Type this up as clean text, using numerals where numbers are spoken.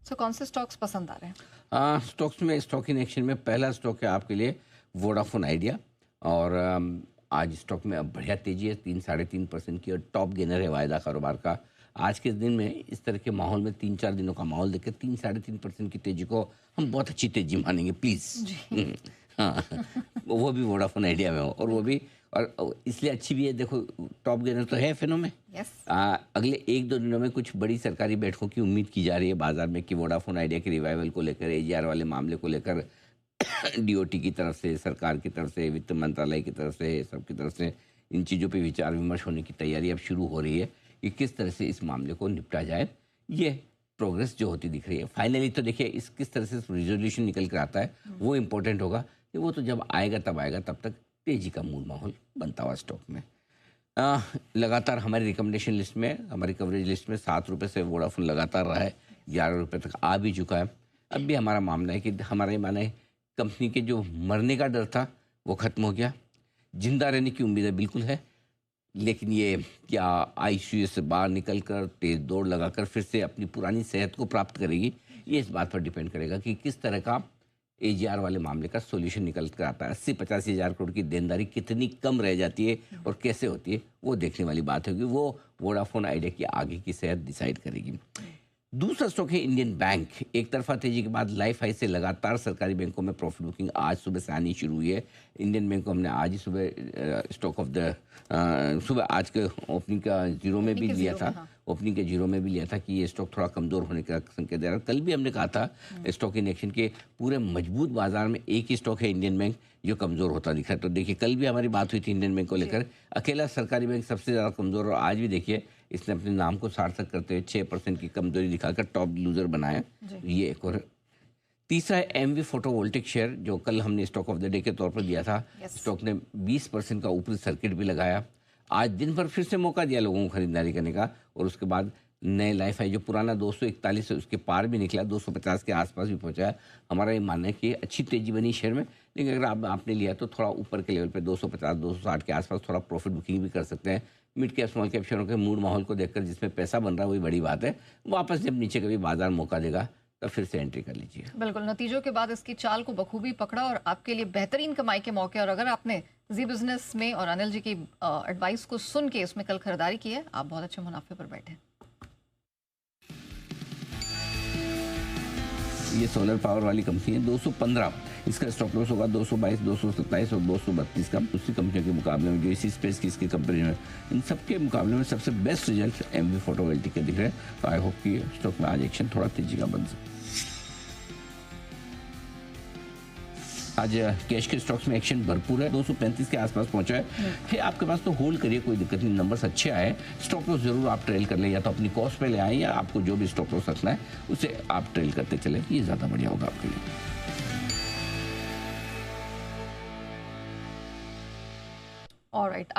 सो कौन से स्टॉक्स पसंद आ रहे हैं? स्टॉक्स में स्टॉक इन एक्शन में पहला स्टॉक है आपके लिए वोडाफोन आइडिया। और आज स्टॉक में अब बढ़िया तेजी है, 3-3.5% की, और टॉप गेनर है वायदा कारोबार का। आज के दिन में इस तरह के माहौल में 3-4 दिनों का माहौल देख के 3-3.5% की तेजी को हम बहुत अच्छी तेजी मानेंगे प्लीज़। हाँ, वो भी वोडाफोन आइडिया में हो, और वो भी, और इसलिए अच्छी भी है, देखो टॉप गेनर तो है फिनो में। यस। अगले 1-2 दिनों में कुछ बड़ी सरकारी बैठकों की उम्मीद की जा रही है बाजार में कि वोडाफोन आइडिया के रिवाइवल को लेकर, एजीआर वाले मामले को लेकर डीओटी की तरफ से, सरकार की तरफ से, वित्त मंत्रालय की तरफ से, सबकी तरफ से इन चीज़ों पे विचार विमर्श होने की तैयारी अब शुरू हो रही है कि किस तरह से इस मामले को निपटा जाए। ये प्रोग्रेस जो होती दिख रही है। फाइनली तो देखिए इस किस तरह से रिजोल्यूशन निकल कर आता है वो इम्पोर्टेंट होगा, कि वो तो जब आएगा तब आएगा, तब तक तेजी का मूल माहौल बनता हुआ स्टॉक में। लगातार हमारी रिकमेंडेशन लिस्ट में, हमारी कवरेज लिस्ट में 7 रुपये से वोडाफोन लगातार रहा है, 11 रुपये तक आ भी चुका है। अब भी हमारा मामला है कि हमारा ये माना है कंपनी के जो मरने का डर था वो ख़त्म हो गया, जिंदा रहने की उम्मीदें बिल्कुल है, लेकिन ये क्या आईसीयू से बाहर निकल कर तेज़ दौड़ लगाकर फिर से अपनी पुरानी सेहत को प्राप्त करेगी, ये इस बात पर डिपेंड करेगा कि किस तरह का एजीआर वाले मामले का सॉल्यूशन निकल कर आता है। 80-85 हज़ार करोड़ की देनदारी कितनी कम रह जाती है और कैसे होती है, वो देखने वाली बात होगी। वो वोडाफोन आइडिया की आगे की सेहत डिसाइड करेगी। दूसरा स्टॉक है इंडियन बैंक। एक तरफा तेजी के बाद लाइफ हाई से लगातार सरकारी बैंकों में प्रॉफिट बुकिंग आज सुबह से आनी शुरू हुई है। इंडियन बैंक को हमने आज ही सुबह स्टॉक ऑफ द सुबह आज के ओपनिंग का जीरो में भी लिया था। हाँ। ओपनिंग के जीरो में भी लिया था कि ये स्टॉक थोड़ा कमज़ोर होने का संकेत दे रहा है। कल भी हमने कहा था स्टॉक इन एक्शन के पूरे मजबूत बाजार में एक ही स्टॉक है इंडियन बैंक जो कमज़ोर होता दिखा है। तो देखिए कल भी हमारी बात हुई थी इंडियन बैंक को लेकर, अकेला सरकारी बैंक सबसे ज़्यादा कमज़ोर, और आज भी देखिए इसने अपने नाम को सार्थक करते हुए 6% की कमजोरी दिखाकर टॉप लूजर बनाया। ये एक और। तीसरा है एमवी फोटोवोल्टिक शेयर, जो कल हमने स्टॉक ऑफ द डे के तौर पर दिया था। स्टॉक ने 20% का ऊपरी सर्किट भी लगाया। आज दिन भर फिर से मौका दिया लोगों को खरीदारी करने का, और उसके बाद नए लाइफ है जो पुराना 241 है उसके पार भी निकला, 250 के आसपास भी पहुंचा है। हमारा ये मानना है कि अच्छी तेजी बनी शेयर में, लेकिन अगर आपने लिया तो थोड़ा ऊपर के लेवल पे 250-260 के आसपास थोड़ा प्रॉफिट बुकिंग भी कर सकते हैं। मिड कैप स्मॉल कैप शेयरों के मूड माहौल को देखकर जिसमें पैसा बन रहा है वही बड़ी बात है। वापस जब नीचे कभी बाजार मौका देगा तो फिर से एंट्री कर लीजिए। बिल्कुल, नतीजों के बाद इसकी चाल को बखूबी पकड़ा और आपके लिए बेहतरीन कमाई के मौके, और अगर आपने जी बिजनेस में और अनिल जी की एडवाइस को सुन के इसमें कल खरीदारी की है, आप बहुत अच्छे मुनाफे पर बैठे। ये सोलर पावर वाली कंपनी है, 215 इसका स्टॉप लॉस होगा, 222, 227 और 232 का। दूसरी कंपनियों के मुकाबले में जो इसी स्पेस की इसकी कंपनी है, इन सबके मुकाबले में सबसे बेस्ट रिजल्ट एमवी फोटोवोल्टिक के दिख रहे हैं। तो आई होप कि स्टॉक में आज एक्शन थोड़ा तेजी का बन सकता है। आज कैश के स्टॉक्स में एक्शन भरपूर है, 235 के आसपास पहुंचा है। आपके पास तो होल्ड करिए, कोई दिक्कत नहीं, नंबर्स अच्छे आए। स्टॉक लॉस जरूर आप ट्रेल कर ले, या तो अपनी कॉस्ट पे ले आए, या आपको जो भी स्टॉक लॉस रखना है उसे आप ट्रेल करते चले, ये ज़्यादा बढ़िया होगा आपके लिए। ऑलराइट।